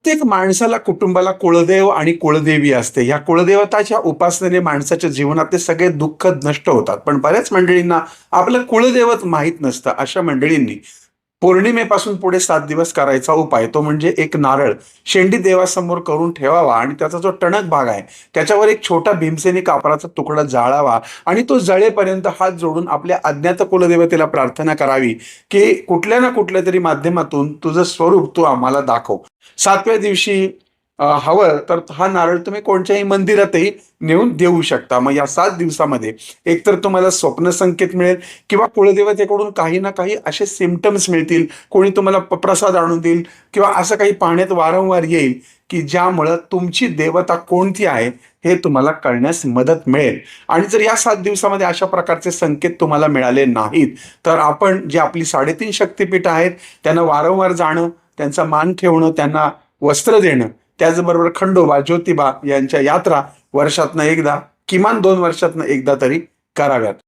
प्रत्येक माणसाला, कुटुंबाला कुळदेव आणि कुळदेवी असते. या कुळदेवताच्या उपासनेने माणसाच्या जीवनातले सगळे दुःख नष्ट होतात. पण बऱ्याच मंडळींना आपलं कुळदैवत माहीत नसतं. अशा मंडळींनी पौर्णिमेपासून पुढे 7 दिवस करायचा उपाय तो म्हणजे एक नारळ शेंडी देवासमोर करून ठेवावा आणि त्याचा जो टणक भाग आहे, त्याच्यावर एक छोटा भीमसेनी कापराचा तुकडा जाळावा आणि तो जळेपर्यंत हात जोडून आपल्या अज्ञात कुलदेवतेला प्रार्थना करावी, की कुठल्या ना कुठल्यातरी माध्यमातून तुझं स्वरूप तू आम्हाला दाखव. 7व्या दिवशी हवं तर हा नारळ तुम्ही कोणत्याही मंदिरातही नेऊन देऊ शकता. मग या 7 दिवसामध्ये एकतर तुम्हाला स्वप्न संकेत मिळेल किंवा कुलदेवतेकडून काही ना काही असे सिम्प्टम्स मिळतील. कोणी तुम्हाला प्रसाद आणून देईल किंवा असं काही पाहण्यात वारंवार येईल, की ज्यामुळं तुमची देवता कोणती आहे हे तुम्हाला कळण्यास मदत मिळेल. आणि जर या 7 दिवसामध्ये अशा प्रकारचे संकेत तुम्हाला मिळाले नाहीत, तर आपण जी आपली 3.5 शक्तिपीठ आहेत, त्यांना वारंवार जाणं, त्यांचा मान ठेवणं, त्यांना वस्त्र देणं, त्याचबरोबर खंडोबा, ज्योतिबा यांच्या यात्रा वर्षातनं एकदा, किमान 2 वर्षातनं एकदा तरी कराव्यात.